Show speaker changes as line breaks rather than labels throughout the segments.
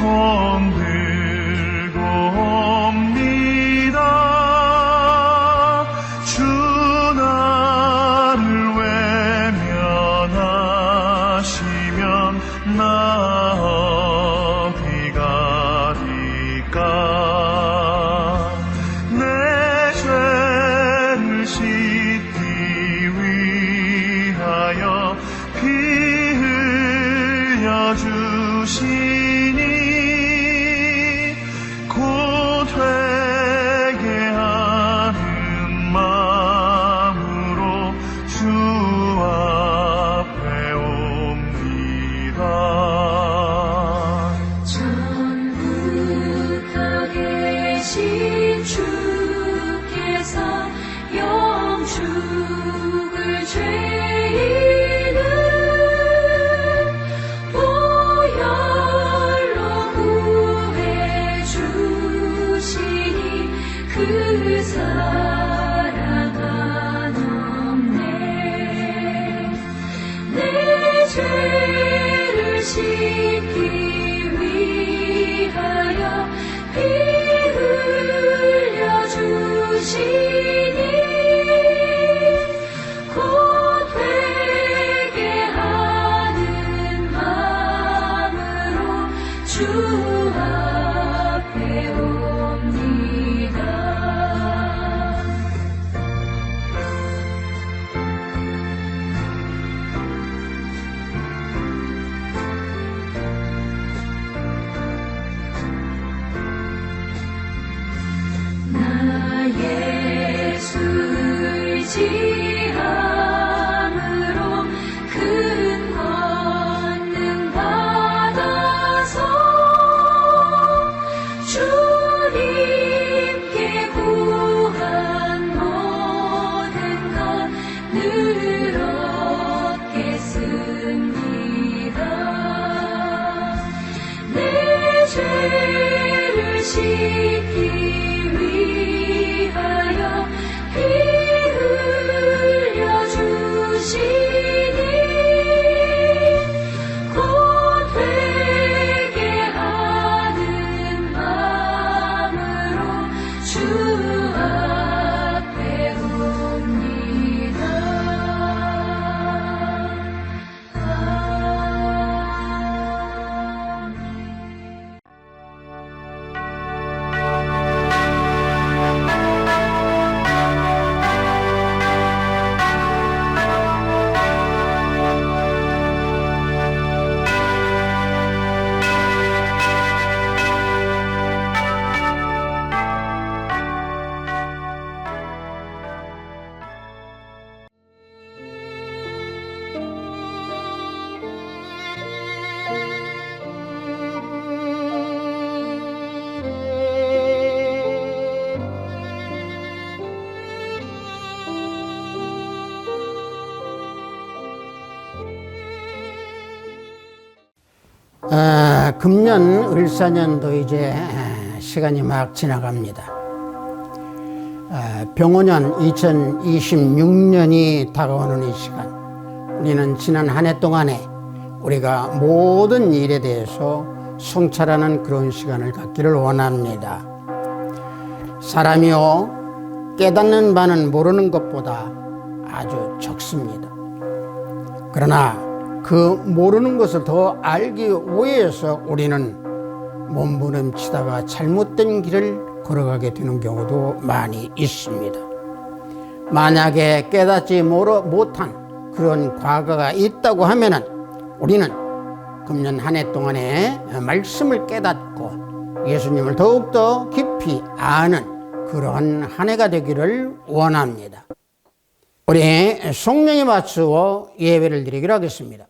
손 들고 옵니다. 주 나를 외면하시면 나 어디 가리까. 내 죄를 씻기 위하여 피 흘려 주시니 곧 회개하는 마음으로 주 앞에 옵니다.
전부터 계신 주께서 영죽을 죄인을 보혈로 구해 주시니 그 사랑 한없네. 내 죄를 씻기 위하여 피 흘려 주시니 곧 회개하는 마음으로 주 앞에 옵니다. 나 예수 의지함으로 큰 권능 받아서 주님께 구한 모든 것 늘 얻겠습니다. 내 죄를 씻기 위하여 피 흘려 주시니 곧 회개하는 마음으로 주 앞에 옵니다.
금년 을사년도 이제 시간이 막 지나갑니다. 병오년 2026년이 다가오는 이 시간, 우리는 지난 한 해 동안에 우리가 모든 일에 대해서 성찰하는 그런 시간을 갖기를 원합니다. 사람이요, 깨닫는 바는 모르는 것보다 아주 적습니다. 그러나 그 모르는 것을 더 알기 위해서 우리는 몸부림치다가 잘못된 길을 걸어가게 되는 경우도 많이 있습니다. 만약에 깨닫지 못한 그런 과거가 있다고 하면은 우리는 금년 한 해 동안에 말씀을 깨닫고 예수님을 더욱더 깊이 아는 그러한 한 해가 되기를 원합니다. 우리 성령에 맞추어 예배를 드리기로 하겠습니다.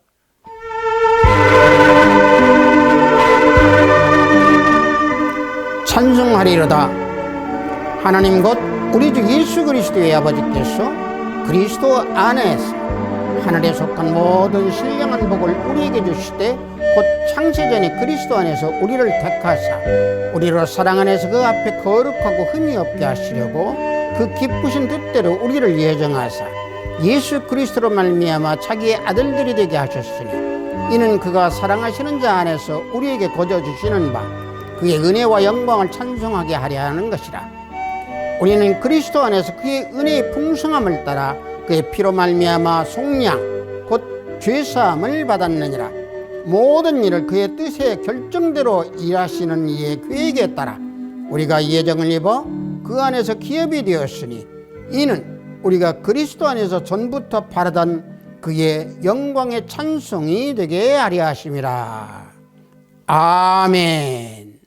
찬송하리로다. 하나님 곧 우리 주 예수 그리스도의 아버지께서 그리스도 안에서 하늘에 속한 모든 신령한 복을 우리에게 주시되 곧 창세전에 그리스도 안에서 우리를 택하사 우리로 사랑 안에서 그 앞에 거룩하고 흠이 없게 하시려고 그 기쁘신 뜻대로 우리를 예정하사 예수 그리스도로 말미암아 자기의 아들들이 되게 하셨으니 이는 그가 사랑하시는 자 안에서 우리에게 거저 주시는 바 그의 은혜와 영광을 찬송하게 하려 하는 것이라. 우리는 그리스도 안에서 그의 은혜의 풍성함을 따라 그의 피로 말미암아 속량 곧 죄사함을 받았느니라. 모든 일을 그의 뜻의 결정대로 일하시는 이의 계획에 따라 우리가 예정을 입어 그 안에서 기업이 되었으니 이는 우리가 그리스도 안에서 전부터 바라던 그의 영광의 찬송이 되게 하려 하심이라. 아멘.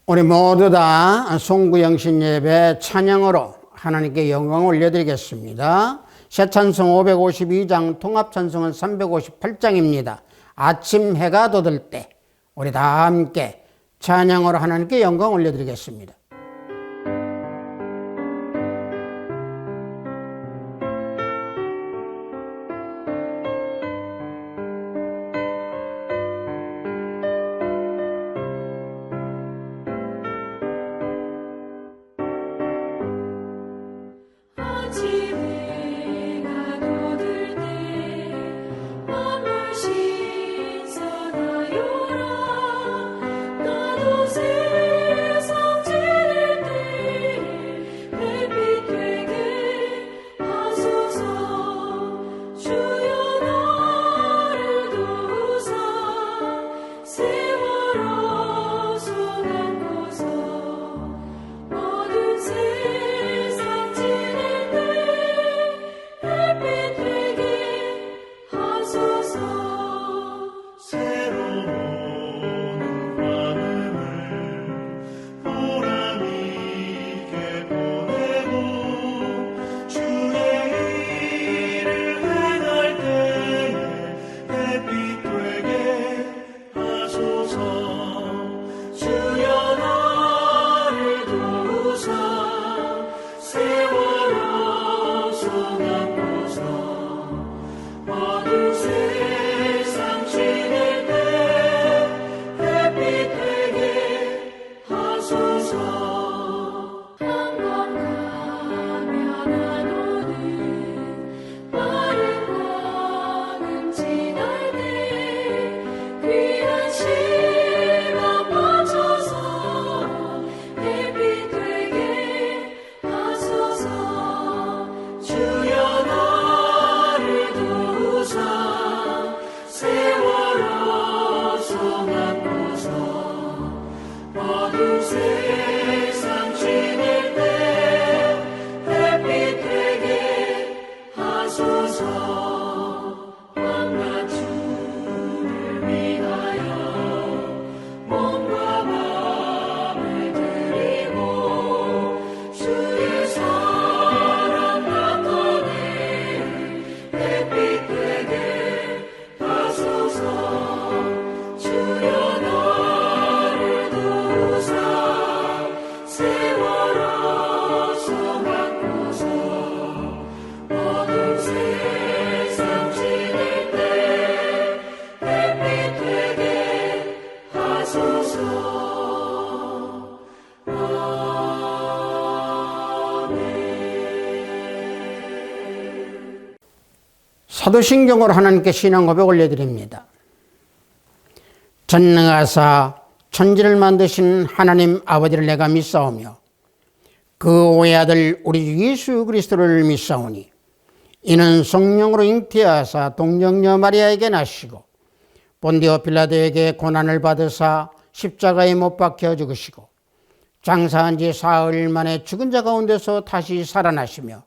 우리 모두 다 송구영신 예배 찬양으로 하나님께 영광을 올려드리겠습니다. 새 찬송 552장, 통합 찬송은 358장입니다. 아침 해가 돋을 때 우리 다 함께 찬양으로 하나님께 영광을 올려드리겠습니다. 사도신경으로 하나님께 신앙 고백 올려드립니다. 전능하사 천지를 만드신 하나님 아버지를 내가 믿사오며 그 오의 아들 우리 주 예수 그리스도를 믿사오니 이는 성령으로 잉태하사 동정녀 마리아에게 나시고 본디오 빌라도에게 고난을 받으사 십자가에 못 박혀 죽으시고 장사한 지 사흘 만에 죽은 자 가운데서 다시 살아나시며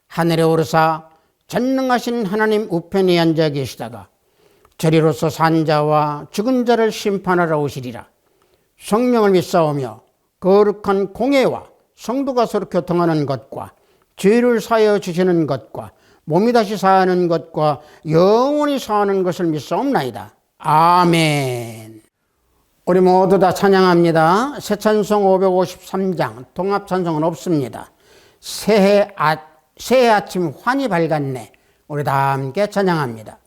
하늘에 오르사 전능하신 하나님 우편에 앉아 계시다가 저리로서 산 자와 죽은 자를 심판하러 오시리라. 성령을 믿사오며 거룩한 공예와 성도가 서로 교통하는 것과 죄를 사하여 주시는 것과 몸이 다시 사는 것과 영원히 사는 것을 믿사옵나이다. 아멘. 우리 모두 다 찬양합니다. 새 찬송 553장, 통합 찬송은 없습니다. 새해 아침 환히 밝았네. 우리 다 함께 찬양합니다.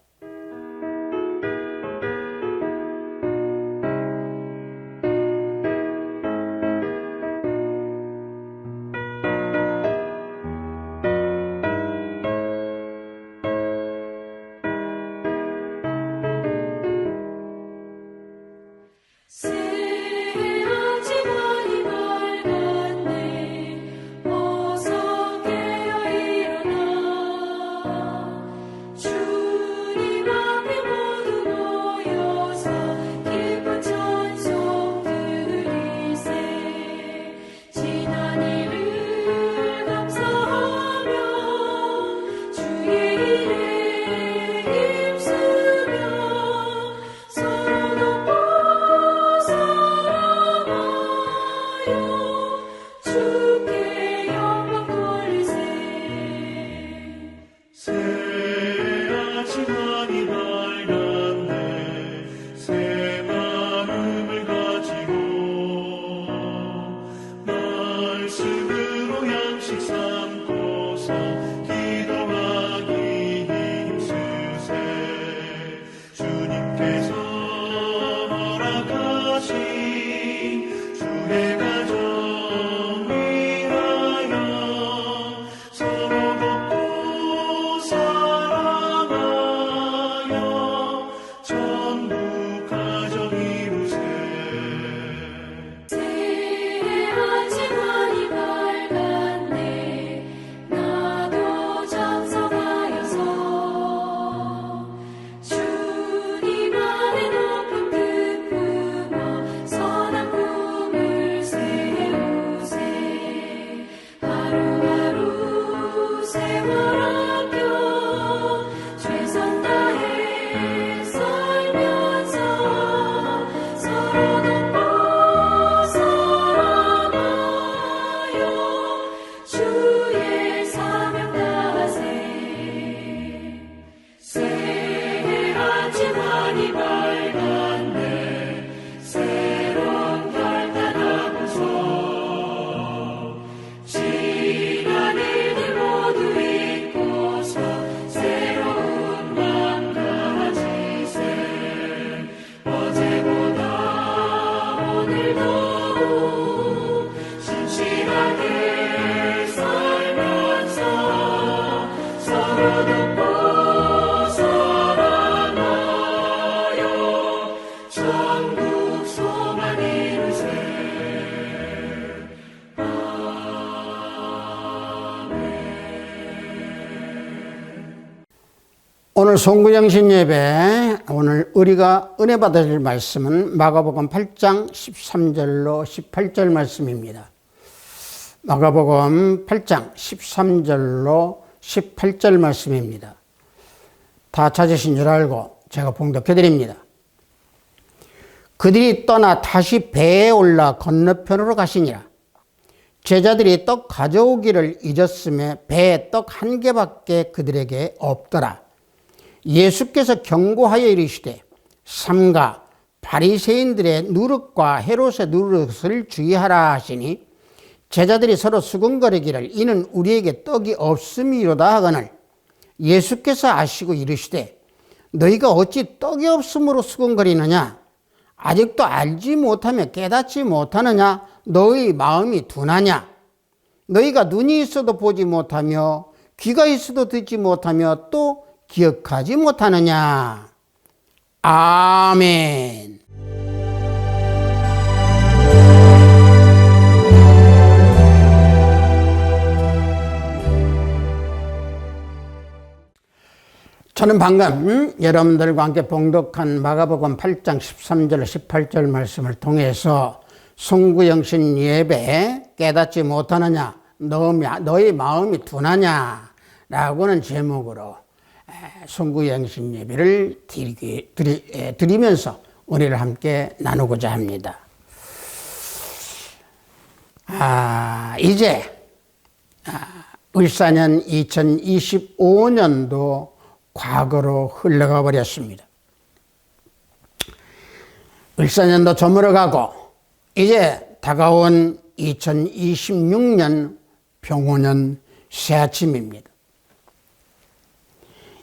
오늘 송구영신 예배, 오늘 우리가 은혜 받을 말씀은 마가복음 8장 13절로 18절 말씀입니다. 마가복음 8장 13절로 18절 말씀입니다. 다 찾으신 줄 알고 제가 봉독해 드립니다. 그들이 떠나 다시 배에 올라 건너편으로 가시니라. 제자들이 떡 가져오기를 잊었음에 배에 떡 한 개밖에 그들에게 없더라. 예수께서 경고하여 이르시되 삼가 바리새인들의 누릇과 헤롯의 누릇을 주의하라 하시니 제자들이 서로 수근거리기를 이는 우리에게 떡이 없음이로다 하거늘 예수께서 아시고 이르시되 너희가 어찌 떡이 없음으로 수근거리느냐 아직도 알지 못하며 깨닫지 못하느냐 너희 마음이 둔하냐 너희가 눈이 있어도 보지 못하며 귀가 있어도 듣지 못하며 또 기억하지 못하느냐. 아멘. 저는 방금 여러분들과 함께 봉독한 마가복음 8장 13절 18절 말씀을 통해서 송구영신 예배 깨닫지 못하느냐 너희 마음이 둔하냐 라고는 제목으로 송구영신 예배를 드리면서 은혜를 함께 나누고자 합니다. 이제 을사년 2025년도 과거로 흘러가 버렸습니다. 을사년도 저물어가고 이제 다가온 2026년 병호년 새아침입니다.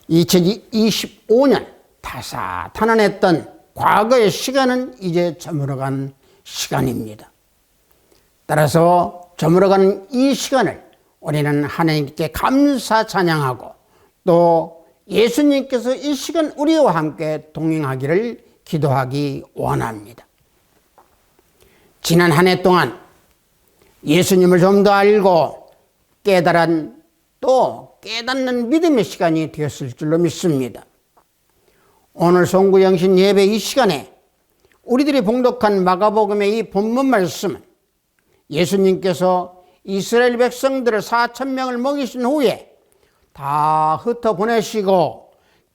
2025년 타사탄안했던 과거의 시간은 이제 저물어간 시간입니다. 따라서 저물어가는 이 시간을 우리는 하나님께 감사 찬양하고 또 예수님께서 이 시간 우리와 함께 동행하기를 기도하기 원합니다. 지난 한 해 동안 예수님을 좀 더 알고 깨닫는 믿음의 시간이 되었을 줄로 믿습니다. 오늘 송구영신 예배 이 시간에 우리들이 봉독한 마가복음의 이 본문 말씀은 예수님께서 이스라엘 백성들을 4,000명을 먹이신 후에 다 흩어보내시고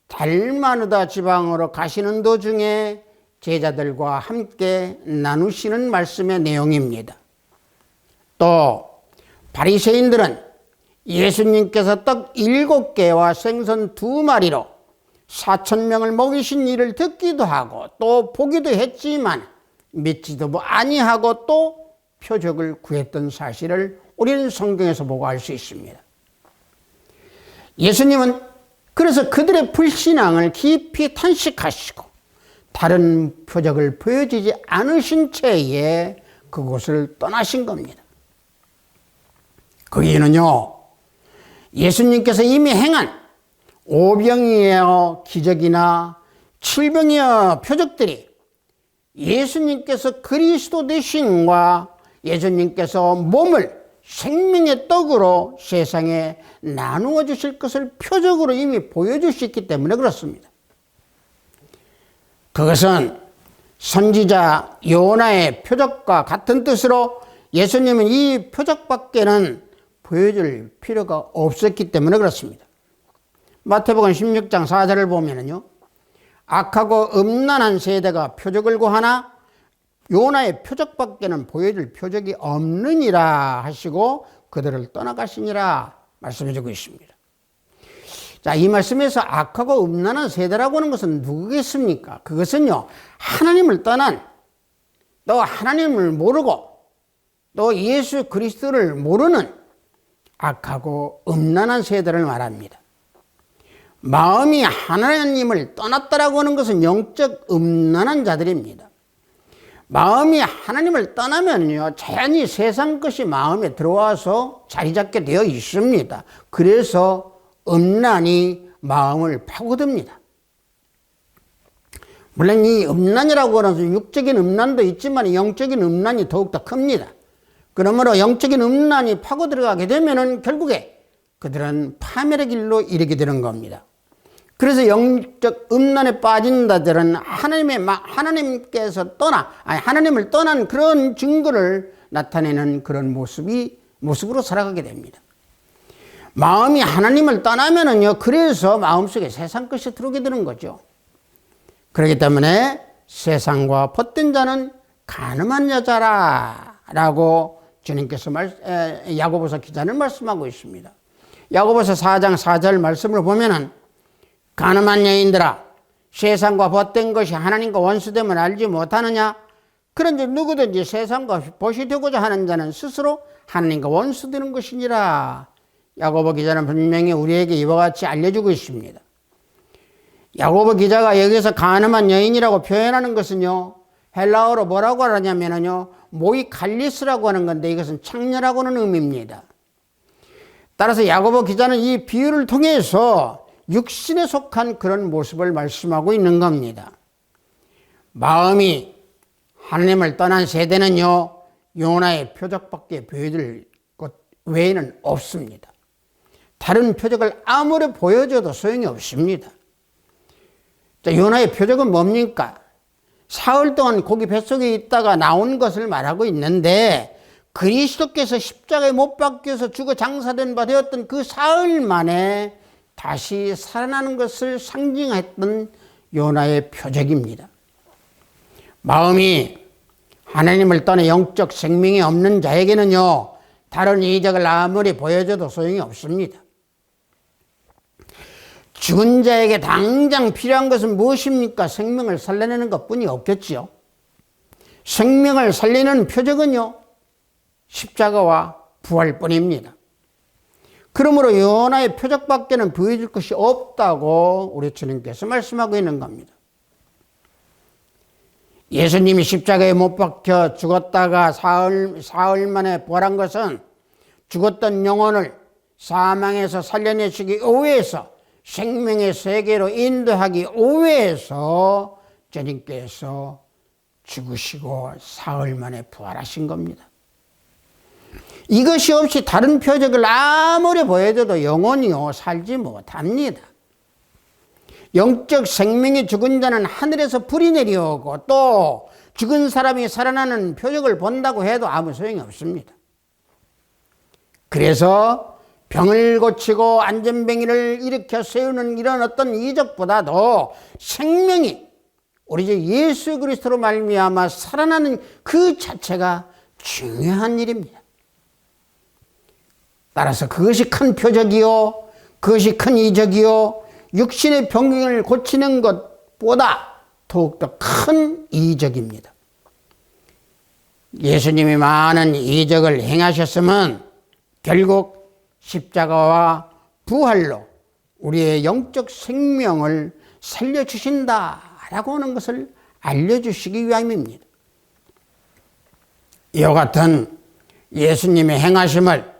달마누다 지방으로 가시는 도중에 제자들과 함께 나누시는 말씀의 내용입니다. 또 바리새인들은 예수님께서 떡 7개와 생선 2마리로 4,000명을 먹이신 일을 듣기도 하고 또 보기도 했지만 믿지도 아니하고 또 표적을 구했던 사실을 우리는 성경에서 보고 알 수 있습니다. 예수님은 그래서 그들의 불신앙을 깊이 탄식하시고 다른 표적을 보여주지 않으신 채에 그곳을 떠나신 겁니다. 그 이유는요, 예수님께서 이미 행한 오병이어 기적이나 칠병이어 표적들이 예수님께서 그리스도 되심과 예수님께서 몸을 생명의 떡으로 세상에 나누어 주실 것을 표적으로 이미 보여주셨기 때문에 그렇습니다. 그것은 선지자 요나의 표적과 같은 뜻으로 예수님은 이 표적밖에는 보여줄 필요가 없었기 때문에 그렇습니다. 마태복음 16장 4절을 보면은요, 악하고 음란한 세대가 표적을 구하나 요나의 표적밖에는 보여줄 표적이 없느니라 하시고 그들을 떠나가시니라 말씀해주고 있습니다. 자, 이 말씀에서 악하고 음란한 세대라고 하는 것은 누구겠습니까? 그것은요, 하나님을 떠난, 또 하나님을 모르고 또 예수 그리스도를 모르는 악하고 음란한 세대를 말합니다. 마음이 하나님을 떠났다라고 하는 것은 영적 음란한 자들입니다. 마음이 하나님을 떠나면요, 자연히 세상 것이 마음에 들어와서 자리 잡게 되어 있습니다. 그래서 음란이 마음을 파고듭니다. 물론 이 음란이라고 하는 것은 육적인 음란도 있지만 영적인 음란이 더욱더 큽니다. 그러므로 영적인 음란이 파고 들어가게 되면은 결국에 그들은 파멸의 길로 이르게 되는 겁니다. 그래서 영적 음란에 빠진 자들은 하나님께서 하나님을 떠난 그런 증거를 나타내는 그런 모습으로 살아가게 됩니다. 마음이 하나님을 떠나면은요, 그래서 마음속에 세상 것이 들어오게 되는 거죠. 그렇기 때문에 세상과 벗된 자는 간음한 여자라고 주님께서 야고보서 기자는 말씀하고 있습니다. 야고보서 4장 4절 말씀을 보면은 간음한 여인들아, 세상과 벗된 것이 하나님과 원수됨을 알지 못하느냐? 그런지 누구든지 세상과 벗이 되고자 하는 자는 스스로 하나님과 원수되는 것이니라. 야고보 기자는 분명히 우리에게 이와 같이 알려주고 있습니다. 야고보 기자가 여기서 간음한 여인이라고 표현하는 것은요, 헬라어로 뭐라고 하냐면요, 모이칼리스라고 하는 건데 이것은 창녀라고 하는 의미입니다. 따라서 야고보 기자는 이 비유를 통해서 육신에 속한 그런 모습을 말씀하고 있는 겁니다. 마음이 하나님을 떠난 세대는요, 요나의 표적밖에 보여줄 것 외에는 없습니다. 다른 표적을 아무리 보여줘도 소용이 없습니다. 자, 요나의 표적은 뭡니까? 사흘 동안 고기 뱃속에 있다가 나온 것을 말하고 있는데, 그리스도께서 십자가에 못 박혀서 죽어 장사된 바 되었던 그 사흘 만에 다시 살아나는 것을 상징했던 요나의 표적입니다. 마음이 하나님을 떠나 영적 생명이 없는 자에게는요, 다른 이적을 아무리 보여줘도 소용이 없습니다. 죽은 자에게 당장 필요한 것은 무엇입니까? 생명을 살려내는 것뿐이 없겠지요. 생명을 살리는 표적은요, 십자가와 부활뿐입니다. 그러므로 요나의 표적밖에는 보여줄 것이 없다고 우리 주님께서 말씀하고 있는 겁니다. 예수님이 십자가에 못 박혀 죽었다가 사흘 만에 부활한 것은 죽었던 영혼을 사망에서 살려내시기 위해서 생명의 세계로 인도하기 위해서 주님께서 죽으시고 사흘 만에 부활하신 겁니다. 이것이 없이 다른 표적을 아무리 보여줘도 영혼이요 살지 못합니다. 영적 생명이 죽은 자는 하늘에서 불이 내려오고 또 죽은 사람이 살아나는 표적을 본다고 해도 아무 소용이 없습니다. 그래서 병을 고치고 안전뱅이를 일으켜 세우는 이런 어떤 이적보다도 생명이 우리 주 예수 그리스도로 말미암아 살아나는 그 자체가 중요한 일입니다. 따라서 그것이 큰 표적이요, 그것이 큰 이적이요, 육신의 병을 고치는 것보다 더욱더 큰 이적입니다. 예수님이 많은 이적을 행하셨으면 결국 십자가와 부활로 우리의 영적 생명을 살려주신다라고 하는 것을 알려주시기 위함입니다. 이와 같은 예수님의 행하심을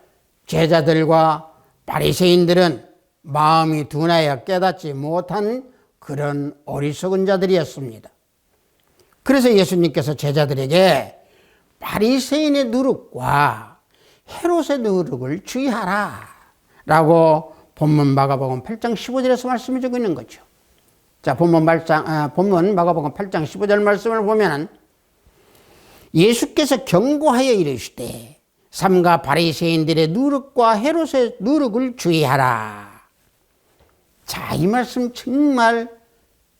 제자들과 바리새인들은 마음이 둔하여 깨닫지 못한 그런 어리석은 자들이었습니다. 그래서 예수님께서 제자들에게 바리새인의 누룩과 헤롯의 누룩을 주의하라 라고 본문 마가복음 8장 15절에서 말씀해 주고 있는 거죠. 자, 본문 마가복음 8장 15절 말씀을 보면 예수께서 경고하여 이르시되 삼가 바리새인들의 누룩과 헤롯의 누룩을 주의하라. 자, 이 말씀 정말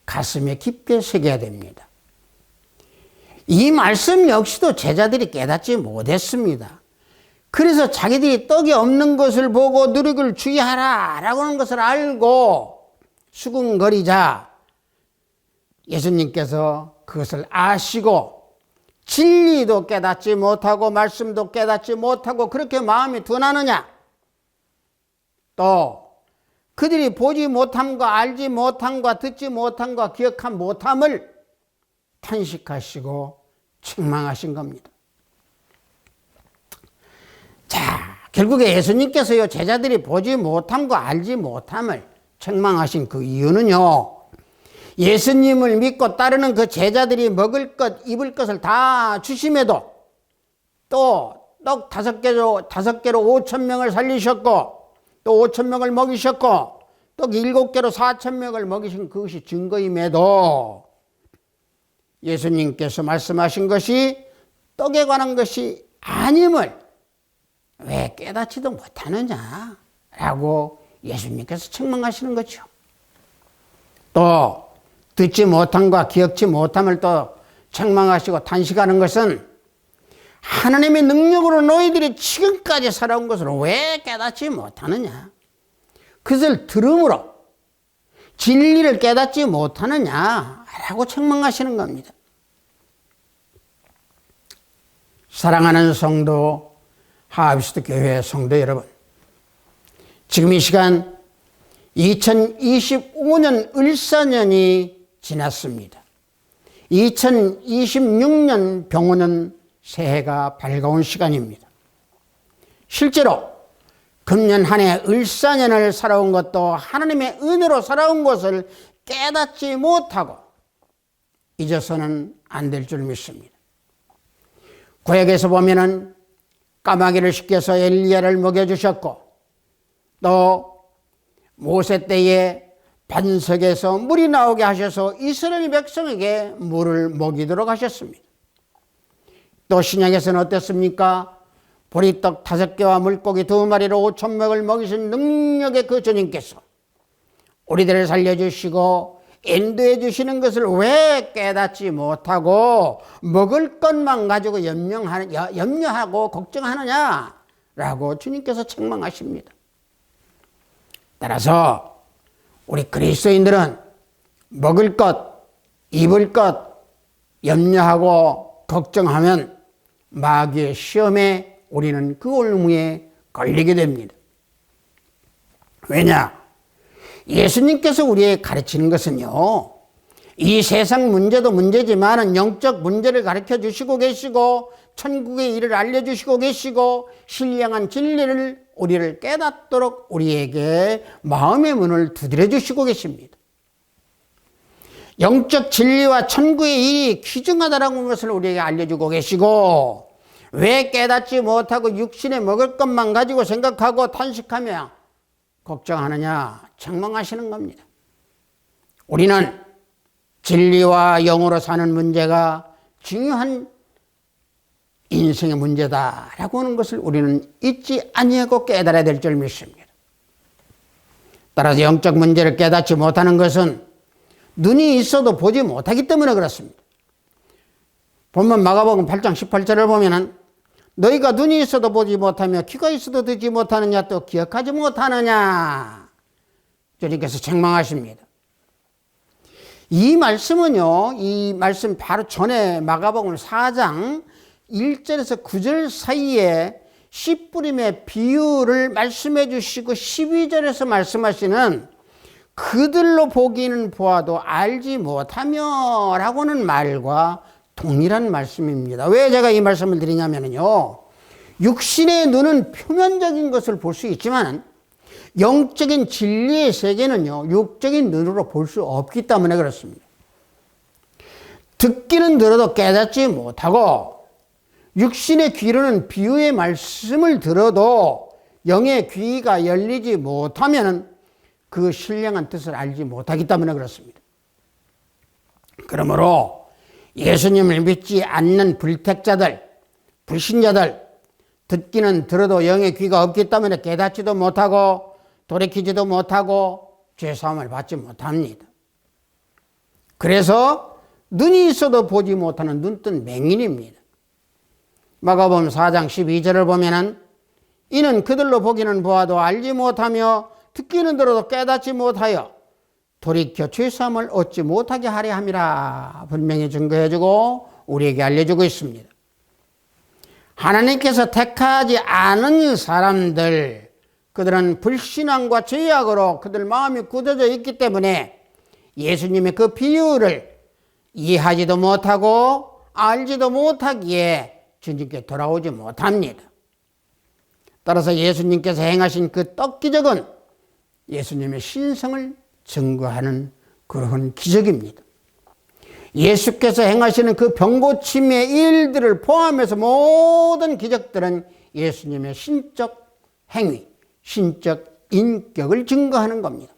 가슴에 깊게 새겨야 됩니다. 이 말씀 역시도 제자들이 깨닫지 못했습니다. 그래서 자기들이 떡이 없는 것을 보고 누룩을 주의하라 라고 하는 것을 알고 수군거리자 예수님께서 그것을 아시고 진리도 깨닫지 못하고 말씀도 깨닫지 못하고 그렇게 마음이 둔하느냐, 또 그들이 보지 못함과 알지 못함과 듣지 못함과 기억한 못함을 탄식하시고 책망하신 겁니다. 자, 결국에 예수님께서요, 제자들이 보지 못함과 알지 못함을 책망하신 그 이유는요, 예수님을 믿고 따르는 그 제자들이 먹을 것, 입을 것을 다 주심에도 또 떡 5개로 5,000명을 살리셨고 또 5,000명을 먹이셨고 또 떡 7개로 4,000명을 먹이신 그것이 증거임에도 예수님께서 말씀하신 것이 떡에 관한 것이 아님을 왜 깨닫지도 못하느냐 라고 예수님께서 책망하시는 거죠. 또 듣지 못함과 기억지 못함을 또 책망하시고 탄식하는 것은 하나님의 능력으로 너희들이 지금까지 살아온 것을 왜 깨닫지 못하느냐, 그것을 들음으로 진리를 깨닫지 못하느냐라고 책망하시는 겁니다. 사랑하는 성도, 하합시드 교회 성도 여러분, 지금 이 시간 2025년 을사년이 지났습니다. 2026년 병오는 새해가 밝아온 시간입니다. 실제로 금년 한 해 을사년을 살아온 것도 하나님의 은혜로 살아온 것을 깨닫지 못하고 잊어서는 안 될 줄 믿습니다. 구약에서 보면은 까마귀를 시켜서 엘리야를 먹여주셨고, 또 모세 때에 반석에서 물이 나오게 하셔서 이스라엘 백성에게 물을 먹이도록 하셨습니다. 또 신약에서는 어땠습니까? 보리떡 5개와 물고기 2마리로 5,000명을 먹이신 능력의 그 주님께서 우리들을 살려주시고 인도해 주시는 것을 왜 깨닫지 못하고 먹을 것만 가지고 염려하고 걱정하느냐라고 주님께서 책망하십니다. 따라서 우리 그리스도인들은 먹을 것, 입을 것 염려하고 걱정하면 마귀의 시험에 우리는 그 올무에 걸리게 됩니다. 왜냐? 예수님께서 우리에게 가르치는 것은요, 이 세상 문제도 문제지만 영적 문제를 가르쳐 주시고 계시고 천국의 일을 알려주시고 계시고 신령한 진리를 우리를 깨닫도록 우리에게 마음의 문을 두드려 주시고 계십니다. 영적 진리와 천국의 일이 귀중하다는 것을 우리에게 알려주고 계시고, 왜 깨닫지 못하고 육신에 먹을 것만 가지고 생각하고 탄식하며 걱정하느냐 책망하시는 겁니다. 우리는 진리와 영으로 사는 문제가 중요한 인생의 문제다라고 하는 것을 우리는 잊지 아니하고 깨달아야 될 줄 믿습니다. 따라서 영적 문제를 깨닫지 못하는 것은 눈이 있어도 보지 못하기 때문에 그렇습니다. 본문 마가복음 8장 18절을 보면은 너희가 눈이 있어도 보지 못하며 귀가 있어도 듣지 못하느냐, 또 기억하지 못하느냐 주님께서 책망하십니다. 이 말씀은요, 이 말씀 바로 전에 마가복음 4장 1절에서 9절 사이에 씨 뿌림의 비유를 말씀해 주시고 12절에서 말씀하시는 그들로 보기는 보아도 알지 못하며 라고는 말과 동일한 말씀입니다. 왜 제가 이 말씀을 드리냐면요, 육신의 눈은 표면적인 것을 볼 수 있지만 영적인 진리의 세계는요, 육적인 눈으로 볼 수 없기 때문에 그렇습니다. 듣기는 들어도 깨닫지 못하고 육신의 귀로는 비유의 말씀을 들어도 영의 귀가 열리지 못하면 그 신령한 뜻을 알지 못하기 때문에 그렇습니다. 그러므로 예수님을 믿지 않는 불택자들, 불신자들, 듣기는 들어도 영의 귀가 없기 때문에 깨닫지도 못하고 돌이키지도 못하고 죄사함을 받지 못합니다. 그래서 눈이 있어도 보지 못하는 눈뜬 맹인입니다. 마가복음 4장 12절을 보면은 이는 그들로 보기는 보아도 알지 못하며 듣기는 들어도 깨닫지 못하여 돌이켜 죄사함을 얻지 못하게 하려 함이라 분명히 증거해주고 우리에게 알려주고 있습니다. 하나님께서 택하지 않은 사람들, 그들은 불신앙과 죄악으로 그들 마음이 굳어져 있기 때문에 예수님의 그 비유를 이해하지도 못하고 알지도 못하기에 주님께 돌아오지 못합니다. 따라서 예수님께서 행하신 그 떡 기적은 예수님의 신성을 증거하는 그러한 기적입니다. 예수께서 행하시는 그 병고침의 일들을 포함해서 모든 기적들은 예수님의 신적 행위, 신적 인격을 증거하는 겁니다.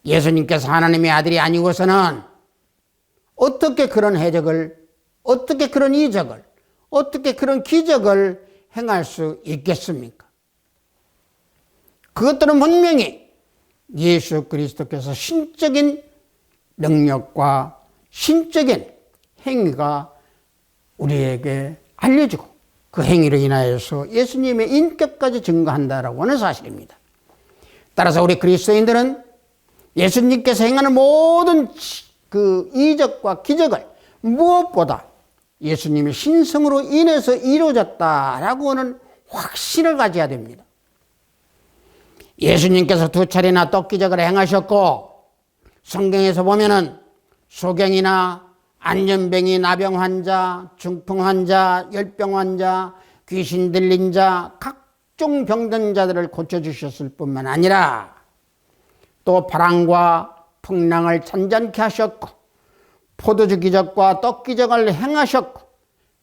예수님께서 하나님의 아들이 아니고서는 어떻게 그런 해적을, 어떻게 그런 이적을, 어떻게 그런 기적을 행할 수 있겠습니까? 그것들은 분명히 예수 그리스도께서 신적인 능력과 신적인 행위가 우리에게 알려지고 그 행위로 인하여서 예수님의 인격까지 증거한다라고 하는 사실입니다. 따라서 우리 그리스도인들은 예수님께서 행하는 모든 그 이적과 기적을 무엇보다 예수님의 신성으로 인해서 이루어졌다라고 하는 확신을 가져야 됩니다. 예수님께서 2차례나 떡기적을 행하셨고 성경에서 보면은 소경이나 안전병이, 나병 환자, 중풍 환자, 열병 환자, 귀신 들린 자, 각종 병든 자들을 고쳐주셨을 뿐만 아니라 또 바람과 풍랑을 잔잔케 하셨고 포도주 기적과 떡 기적을 행하셨고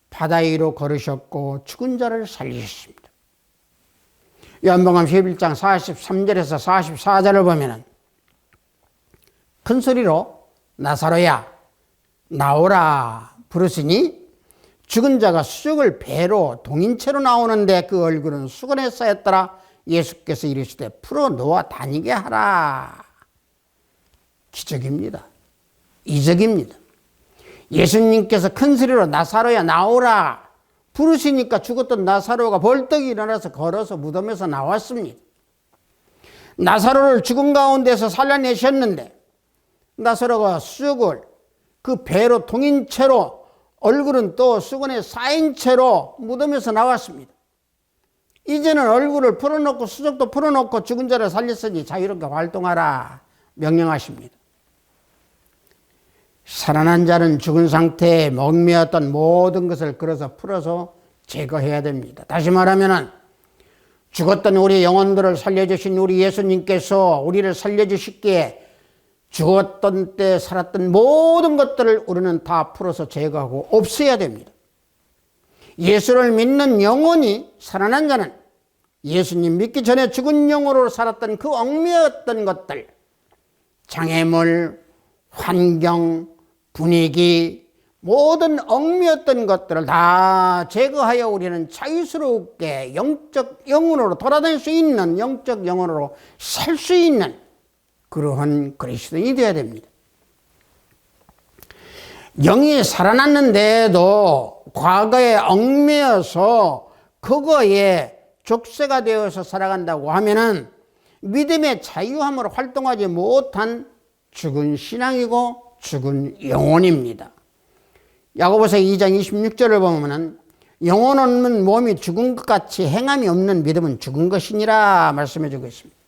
바다 위로 걸으셨고 죽은 자를 살리셨습니다. 요한복음 11장 43절에서 44절을 보면은 큰 소리로 나사로야 나오라 부르시니 죽은 자가 수족을 배로 동인채로 나오는데 그 얼굴은 수건에 쌓였더라. 예수께서 이르시되 풀어 놓아 다니게 하라. 기적입니다. 이적입니다. 예수님께서 큰 소리로 나사로야 나오라 부르시니까 죽었던 나사로가 벌떡 일어나서 걸어서 무덤에서 나왔습니다. 나사로를 죽은 가운데서 살려내셨는데 나사로가 수족을 그 배로 동인 채로 얼굴은 또 수건에 쌓인 채로 무덤에서 나왔습니다. 이제는 얼굴을 풀어놓고 수족도 풀어놓고 죽은 자를 살렸으니 자유롭게 활동하라 명령하십니다. 살아난 자는 죽은 상태에 얽매였던 모든 것을 걸어서 풀어서 제거해야 됩니다. 다시 말하면 죽었던 우리 영혼들을 살려주신 우리 예수님께서 우리를 살려주시기에 죽었던 때 살았던 모든 것들을 우리는 다 풀어서 제거하고 없애야 됩니다. 예수를 믿는 영혼이 살아난 자는 예수님 믿기 전에 죽은 영혼으로 살았던 그 얽매였던 것들, 장애물, 환경, 분위기, 모든 얽매였던 것들을 다 제거하여 우리는 자유스럽게 영적 영혼으로 돌아다닐 수 있는, 영적 영혼으로 살 수 있는 그러한 그리스도인이 되어야 됩니다. 영이 살아났는데도 과거에 얽매여서 그거에 족쇄가 되어서 살아간다고 하면은 믿음의 자유함으로 활동하지 못한 죽은 신앙이고 죽은 영혼입니다. 야고보서 2장 26절을 보면은 영혼 없는 몸이 죽은 것 같이 행함이 없는 믿음은 죽은 것이니라 말씀해 주고 있습니다.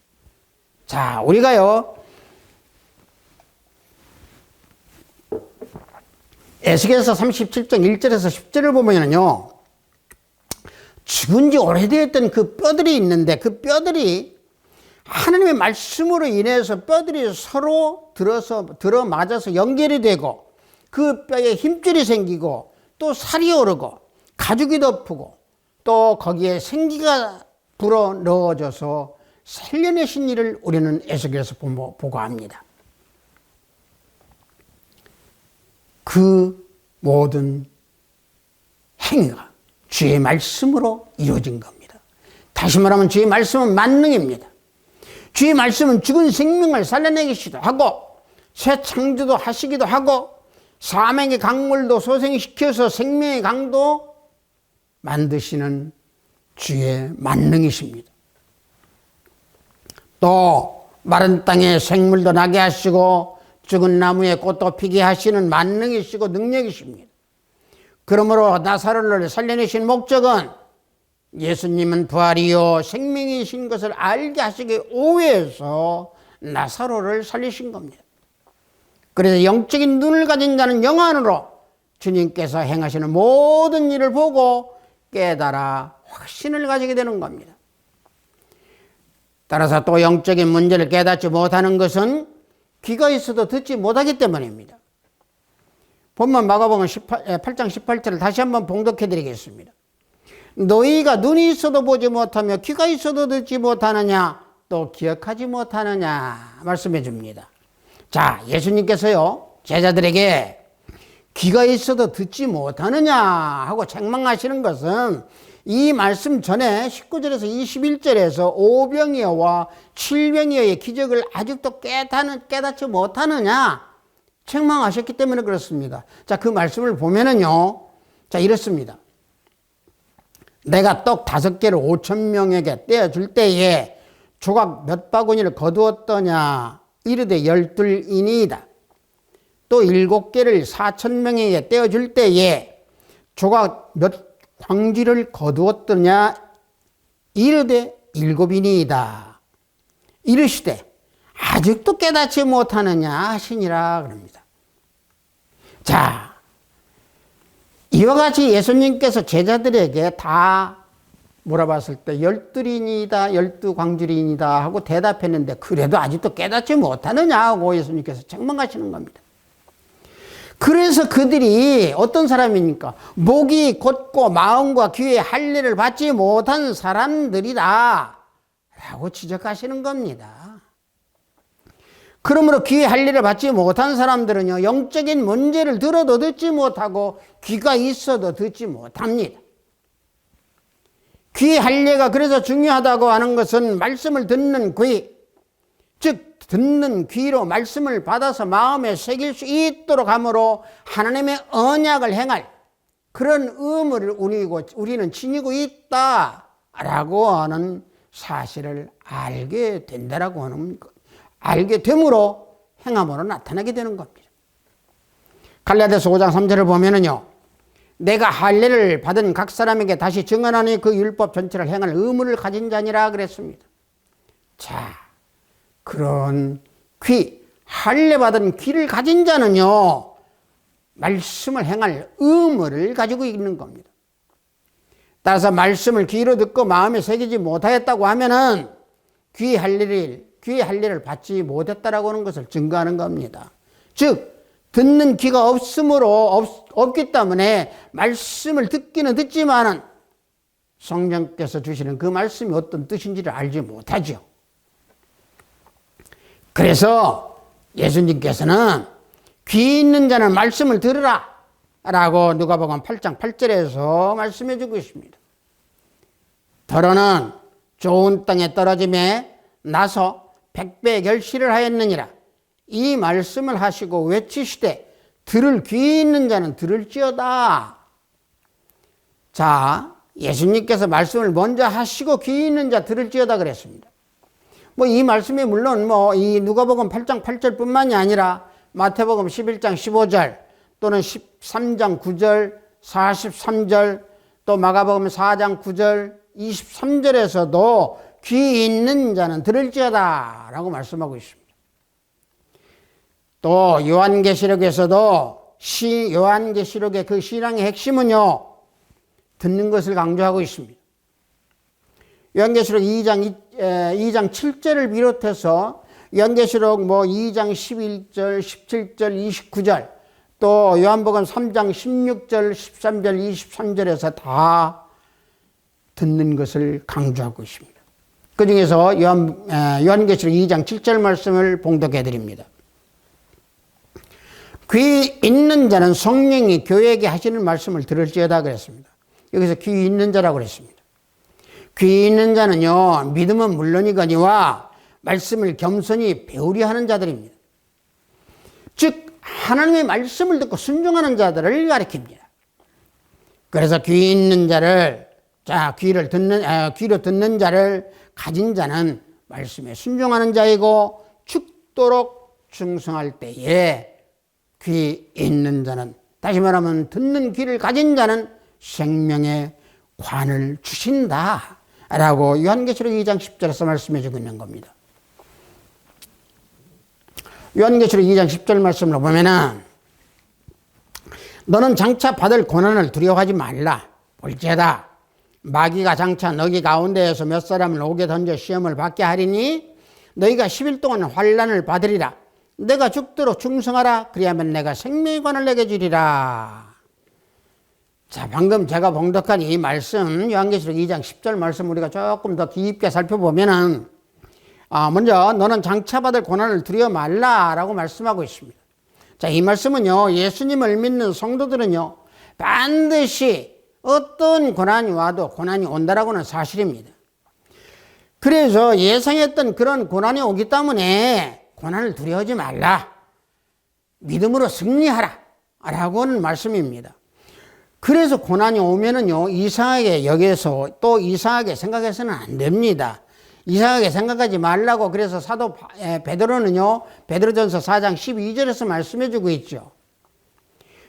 자, 우리가요 에스겔서 37장 1절에서 10절을 보면요 죽은 지 오래되었던 그 뼈들이 있는데 그 뼈들이 하나님의 말씀으로 인해서 뼈들이 서로 들어맞아서 연결이 되고 그 뼈에 힘줄이 생기고 또 살이 오르고 가죽이 덮고 또 거기에 생기가 불어 넣어져서 살려내신 일을 우리는 에스겔에서 보고합니다. 그 모든 행위가 주의 말씀으로 이루어진 겁니다. 다시 말하면 주의 말씀은 만능입니다. 주의 말씀은 죽은 생명을 살려내기도 하고 새 창조도 하시기도 하고 사명의 강물도 소생시켜서 생명의 강도 만드시는 주의 만능이십니다. 또 마른 땅에 생물도 나게 하시고 죽은 나무에 꽃도 피게 하시는 만능이시고 능력이십니다. 그러므로 나사로를 살려내신 목적은 예수님은 부활이요 생명이신 것을 알게 하시기 위해서 나사로를 살리신 겁니다. 그래서 영적인 눈을 가진 자는 영안으로 주님께서 행하시는 모든 일을 보고 깨달아 확신을 가지게 되는 겁니다. 따라서 또 영적인 문제를 깨닫지 못하는 것은 귀가 있어도 듣지 못하기 때문입니다. 본문 마가복음 8장 18절을 다시 한번 봉독해 드리겠습니다. 너희가 눈이 있어도 보지 못하며 귀가 있어도 듣지 못하느냐 또 기억하지 못하느냐 말씀해 줍니다. 자, 예수님께서요, 제자들에게 귀가 있어도 듣지 못하느냐 하고 책망하시는 것은 이 말씀 전에 19절에서 21절에서 오병이어와 칠병이어의 기적을 아직도 깨닫지 못하느냐 책망하셨기 때문에 그렇습니다. 자, 그 말씀을 보면은요, 자, 이렇습니다. 내가 떡 5개를 5,000명에게 떼어줄 때에 조각 몇 바구니를 거두었더냐 이르되 12이니이다. 또 7개를 4,000명에게 떼어줄 때에 조각 몇 광쥐를 거두었더냐 이르되 7이니이다. 이르시되 아직도 깨닫지 못하느냐 하시니라 그럽니다. 자, 이와 같이 예수님께서 제자들에게 다 물어봤을 때 12이니이다 12광주리이다 하고 대답했는데 그래도 아직도 깨닫지 못하느냐 하고 예수님께서 책망하시는 겁니다. 그래서 그들이 어떤 사람입니까? 목이 곧고 마음과 귀에 할례를 받지 못한 사람들이다 라고 지적하시는 겁니다. 그러므로 귀에 할례를 받지 못한 사람들은요, 영적인 문제를 들어도 듣지 못하고 귀가 있어도 듣지 못합니다. 귀 할례가 그래서 중요하다고 하는 것은 말씀을 듣는 귀, 즉 듣는 귀로 말씀을 받아서 마음에 새길 수 있도록 함으로 하나님의 언약을 행할 그런 의무를 우리는 지니고 있다라고 하는 사실을 알게 된다라고 하는 것. 알게 됨으로 행함으로 나타나게 되는 겁니다. 갈라디아서 5장 3절을 보면은요, 내가 할례를 받은 각 사람에게 다시 증언하니 그 율법 전체를 행할 의무를 가진 자니라 그랬습니다. 자, 그런 귀, 할례 받은 귀를 가진 자는요, 말씀을 행할 의무를 가지고 있는 겁니다. 따라서 말씀을 귀로 듣고 마음에 새기지 못하였다고 하면은 귀 할례를 받지 못했다라고 하는 것을 증거하는 겁니다. 즉, 듣는 귀가 없기 때문에 말씀을 듣기는 듣지만은 성령께서 주시는 그 말씀이 어떤 뜻인지를 알지 못하죠. 그래서 예수님께서는 귀 있는 자는 말씀을 들으라 라고 누가복음 8장 8절에서 말씀해 주고 있습니다. 더러는 좋은 땅에 떨어짐에 나서 100배 결실을 하였느니라. 이 말씀을 하시고 외치시되 들을 귀 있는 자는 들을지어다. 자, 예수님께서 말씀을 먼저 하시고 귀 있는 자 들을지어다 그랬습니다. 이 말씀이 물론 이 누가복음 8장 8절 뿐만이 아니라 마태복음 11장 15절 또는 13장 9절 43절 또 마가복음 4장 9절 23절에서도 귀 있는 자는 들을지어다 라고 말씀하고 있습니다. 또 요한계시록에서도 요한계시록의 그 신앙의 핵심은요, 듣는 것을 강조하고 있습니다. 요한계시록 2장 7절을 비롯해서 요한계시록 2장 11절, 17절, 29절 또 요한복음 3장 16절, 13절, 23절에서 다 듣는 것을 강조하고 있습니다. 그 중에서 요한계시록 2장 7절 말씀을 봉독해 드립니다. 귀 있는 자는 성령이 교회에게 하시는 말씀을 들을지어다 그랬습니다. 여기서 귀 있는 자라고 그랬습니다. 귀 있는 자는요, 믿음은 물론이거니와 말씀을 겸손히 배우려 하는 자들입니다. 즉 하나님의 말씀을 듣고 순종하는 자들을 가리킵니다. 그래서 귀 있는 자를, 귀로 듣는 자를 가진 자는 말씀에 순종하는 자이고 죽도록 충성할 때에 귀 있는 자는, 다시 말하면 듣는 귀를 가진 자는 생명의 관을 주신다 라고 요한계시록 2장 10절에서 말씀해 주고 있는 겁니다. 요한계시록 2장 10절 말씀을 보면은 너는 장차 받을 고난을 두려워하지 말라. 볼지어다 마귀가 장차 너희 가운데에서 몇 사람을 옥에 던져 시험을 받게 하리니 너희가 10일 동안 환난을 받으리라. 내가 죽도록 충성하라. 그리하면 내가 생명의 관을 내게 주리라. 자, 방금 제가 봉독한 이 말씀 요한계시록 2장 10절 말씀 우리가 조금 더 깊게 살펴보면은 먼저 너는 장차받을 고난을 두려워 말라라고 말씀하고 있습니다. 자, 이 말씀은요, 예수님을 믿는 성도들은요, 반드시 어떤 고난이 와도 고난이 온다라고는 사실입니다. 그래서 예상했던 그런 고난이 오기 때문에 고난을 두려워하지 말라. 믿음으로 승리하라. 라고는 말씀입니다. 그래서 고난이 오면은요, 이상하게 여기서 또 이상하게 생각해서는 안 됩니다. 이상하게 생각하지 말라고 그래서 사도 베드로는요, 베드로전서 4장 12절에서 말씀해 주고 있죠.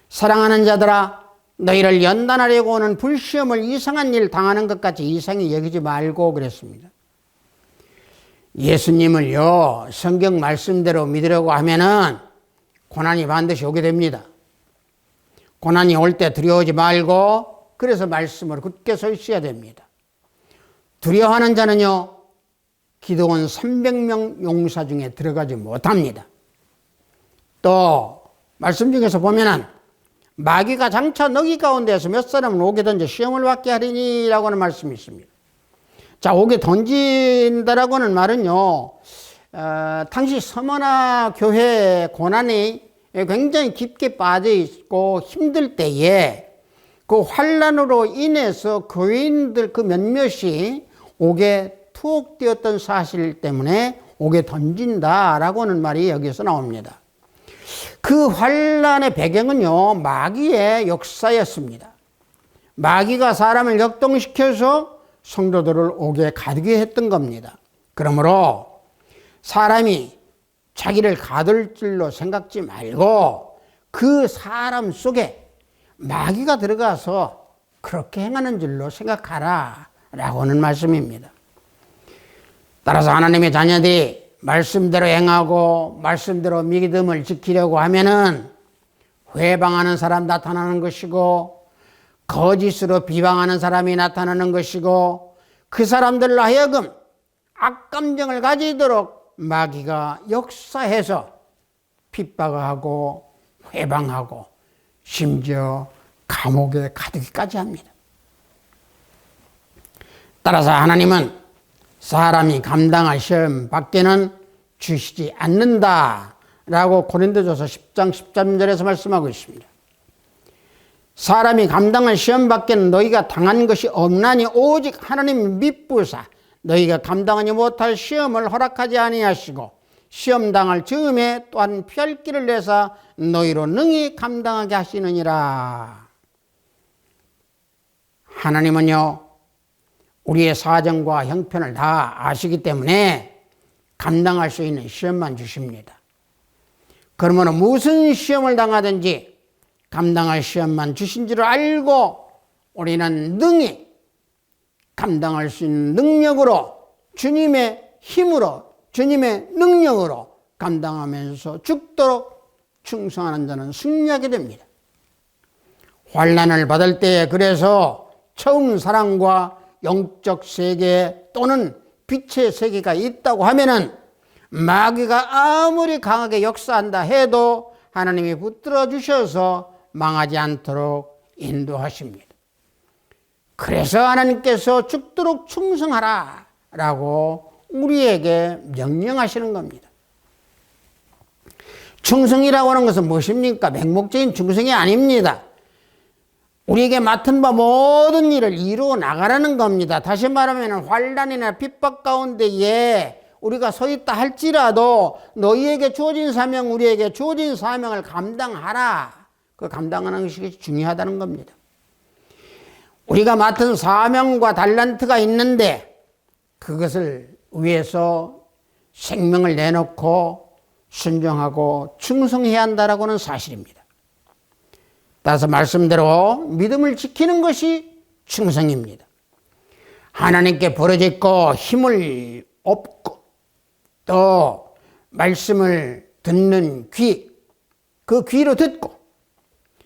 사랑하는 자들아, 너희를 연단하려고 오는 불시험을 이상한 일 당하는 것 같이 이상히 여기지 말고 그랬습니다. 예수님을요, 성경 말씀대로 믿으려고 하면은 고난이 반드시 오게 됩니다. 고난이 올 때 두려워하지 말고 그래서 말씀으로 굳게 서 있어야 됩니다. 두려워하는 자는요, 기드온 300명 용사 중에 들어가지 못합니다. 또 말씀 중에서 보면은 마귀가 장차 너희 가운데에서 몇 사람을 오게 던져 시험을 받게 하리니 라고 하는 말씀이 있습니다. 자, 오게 던진다라고 하는 말은요, 당시 서머나 교회 고난이 굉장히 깊게 빠져 있고 힘들 때에 그 환난으로 인해서 교인들 그 몇몇이 옥에 투옥되었던 사실 때문에 옥에 던진다라고 하는 말이 여기서 나옵니다. 그 환난의 배경은요, 마귀의 역사였습니다. 마귀가 사람을 역동시켜서 성도들을 옥에 가두게 했던 겁니다. 그러므로 사람이 자기를 가둘 줄로 생각지 말고 그 사람 속에 마귀가 들어가서 그렇게 행하는 줄로 생각하라 라고 하는 말씀입니다. 따라서 하나님의 자녀들이 말씀대로 행하고 말씀대로 믿음을 지키려고 하면은 회방하는 사람 나타나는 것이고 거짓으로 비방하는 사람이 나타나는 것이고 그 사람들로 하여금 악감정을 가지도록 마귀가 역사해서 핍박하고 회방하고 심지어 감옥에 가두기까지 합니다. 따라서 하나님은 사람이 감당할 시험 밖에는 주시지 않는다라고 고린도전서 10장 13절에서 말씀하고 있습니다. 사람이 감당할 시험 밖에는 너희가 당한 것이 없나니 오직 하나님 믿부사 너희가 감당하지 못할 시험을 허락하지 아니하시고 시험 당할 즈음에 또한 피할 길을 내사 너희로 능히 감당하게 하시느니라. 하나님은요, 우리의 사정과 형편을 다 아시기 때문에 감당할 수 있는 시험만 주십니다. 그러므로 무슨 시험을 당하든지 감당할 시험만 주신 줄 알고 우리는 능히 감당할 수 있는 능력으로 주님의 힘으로 주님의 능력으로 감당하면서 죽도록 충성하는 자는 승리하게 됩니다. 환난을 받을 때에 그래서 처음 사랑과 영적 세계 또는 빛의 세계가 있다고 하면은 마귀가 아무리 강하게 역사한다 해도 하나님이 붙들어 주셔서 망하지 않도록 인도하십니다. 그래서 하나님께서 죽도록 충성하라 라고 우리에게 명령하시는 겁니다. 충성이라고 하는 것은 무엇입니까? 맹목적인 충성이 아닙니다. 우리에게 맡은 바 모든 일을 이루어 나가라는 겁니다. 다시 말하면 환난이나 핍박 가운데에 우리가 서 있다 할지라도 너희에게 주어진 사명, 우리에게 주어진 사명을 감당하라. 그 감당하는 것이 중요하다는 겁니다. 우리가 맡은 사명과 달란트가 있는데 그것을 위해서 생명을 내놓고 순종하고 충성해야 한다라고 하는 사실입니다. 따라서 말씀대로 믿음을 지키는 것이 충성입니다. 하나님께 부르짖고 힘을 얻고 또 말씀을 듣는 귀, 그 귀로 듣고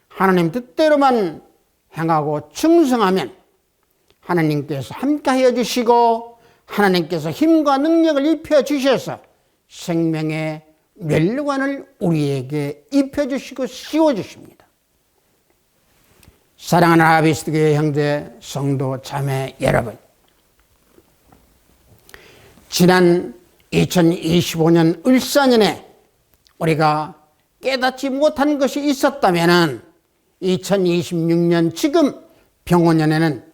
하나님 뜻대로만 행하고 충성하면 하나님께서 함께하여 주시고 하나님께서 힘과 능력을 입혀 주셔서 생명의 멸류관을 우리에게 입혀 주시고 씌워 주십니다. 사랑하는 하비스트교회 형제 성도 자매 여러분, 지난 2025년 을사년에 우리가 깨닫지 못한 것이 있었다면 2026년 지금 병원년에는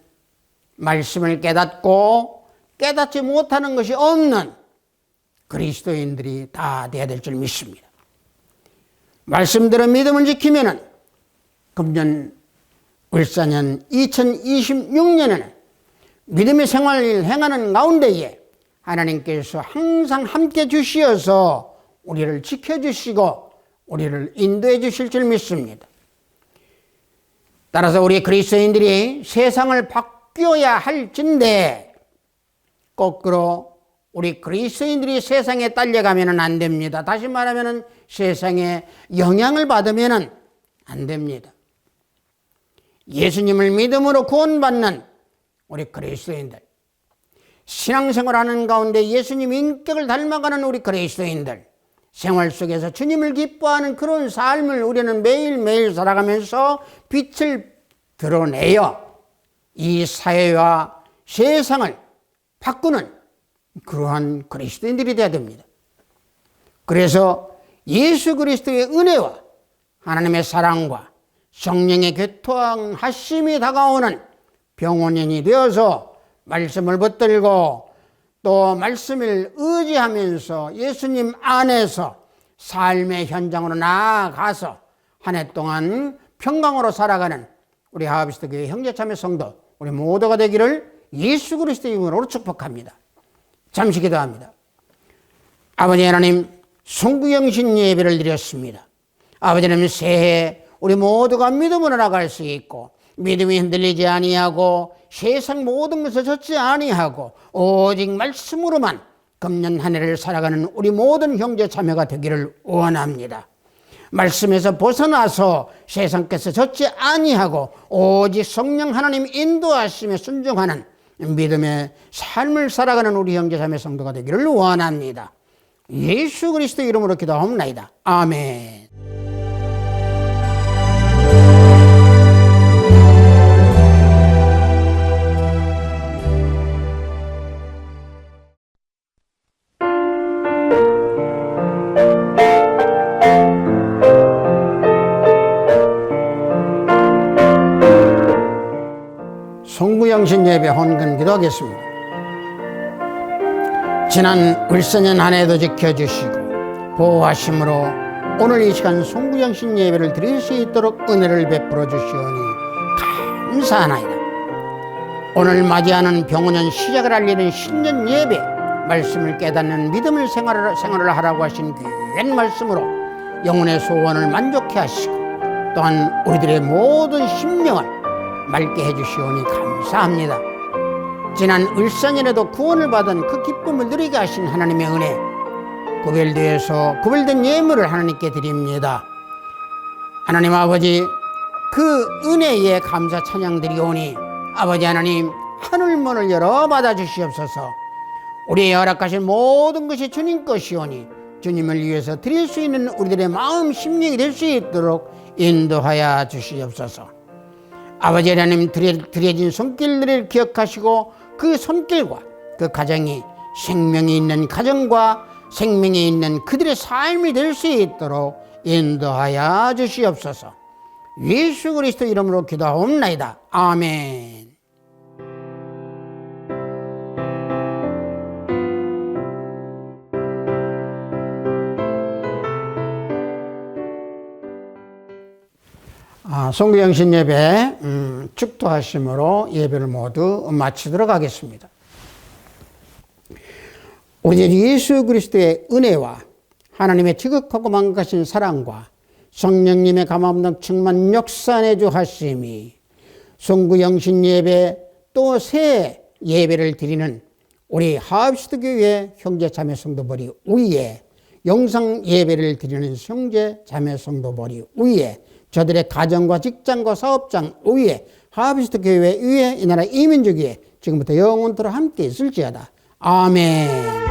말씀을 깨닫고 깨닫지 못하는 것이 없는 그리스도인들이 다 되어야 될 줄 믿습니다. 말씀대로 믿음을 지키면은 금년 을사년 2026년에는 믿음의 생활을 행하는 가운데에 하나님께서 항상 함께 주시어서 우리를 지켜주시고 우리를 인도해 주실 줄 믿습니다. 따라서 우리 그리스도인들이 세상을 바뀌어야 할진데 거꾸로 우리 그리스도인들이 세상에 딸려가면 안 됩니다. 다시 말하면 세상에 영향을 받으면 안 됩니다. 예수님을 믿음으로 구원받는 우리 그리스도인들, 신앙생활하는 가운데 예수님 인격을 닮아가는 우리 그리스도인들, 생활 속에서 주님을 기뻐하는 그런 삶을 우리는 매일매일 살아가면서 빛을 드러내어 이 사회와 세상을 바꾸는 그러한 그리스도인들이 되어야 됩니다. 그래서 예수 그리스도의 은혜와 하나님의 사랑과 성령의 교통하심이 다가오는 병원인이 되어서 말씀을 붙들고 또 말씀을 의지하면서 예수님 안에서 삶의 현장으로 나아가서 한 해 동안 평강으로 살아가는 우리 하합시스트 교회 형제자매 성도 우리 모두가 되기를 예수 그리스도의 이름으로 축복합니다. 잠시 기도합니다. 아버지 하나님, 송구영신 예배를 드렸습니다. 아버지 하나님, 새해 우리 모두가 믿음으로 나갈 수 있고 믿음이 흔들리지 아니하고 세상 모든 것을 젖지 아니하고 오직 말씀으로만 금년 한 해를 살아가는 우리 모든 형제 자매가 되기를 원합니다. 말씀에서 벗어나서 세상께서 젖지 아니하고 오직 성령 하나님 인도하심에 순종하는 믿음의 삶을 살아가는 우리 형제 자매 성도가 되기를 원합니다. 예수 그리스도 이름으로 기도하옵나이다. 아멘. 송구영신 예배 헌금 기도하겠습니다. 지난 을사년 한 해도 지켜주시고 보호하심으로 오늘 이 시간 송구영신 예배를 드릴 수 있도록 은혜를 베풀어 주시오니 감사하나이다. 오늘 맞이하는 병원년 시작을 알리는 신년 예배 말씀을 깨닫는 믿음을 생활을 하라고 하신 귀한 말씀으로 영혼의 소원을 만족해 하시고 또한 우리들의 모든 심령을 맑게 해주시오니 감사합니다. 지난 을사년에도 구원을 받은 그 기쁨을 누리게 하신 하나님의 은혜, 구별된 예물을 하나님께 드립니다. 하나님 아버지, 그 은혜에 감사 찬양 드리오니 아버지 하나님, 하늘문을 열어 받아주시옵소서. 우리의 허락하신 모든 것이 주님 것이오니 주님을 위해서 드릴 수 있는 우리들의 마음 심령이 될 수 있도록 인도하여 주시옵소서. 아버지 하나님, 드려진 손길들을 기억하시고 그 손길과 그 가정이 생명이 있는 가정과 생명이 있는 그들의 삶이 될 수 있도록 인도하여 주시옵소서. 예수 그리스도 이름으로 기도하옵나이다. 아멘. 송구영신 예배 축도하심으로 예배를 모두 마치도록 하겠습니다. 우리 예수 그리스도의 은혜와 하나님의 지극하고 만각하신 사랑과 성령님의 감화감동 충만 역사내 주하심이 송구영신 예배 또 새 예배를 드리는 우리 하합시스트 교회 형제 자매 성도벌이 위에 영상 예배를 드리는 형제 자매 성도벌이 위에 저들의 가정과 직장과 사업장 위에 하합시스트 교회 위에 이 나라 이민족 위에 지금부터 영원토록 함께 있을지어다. 아멘.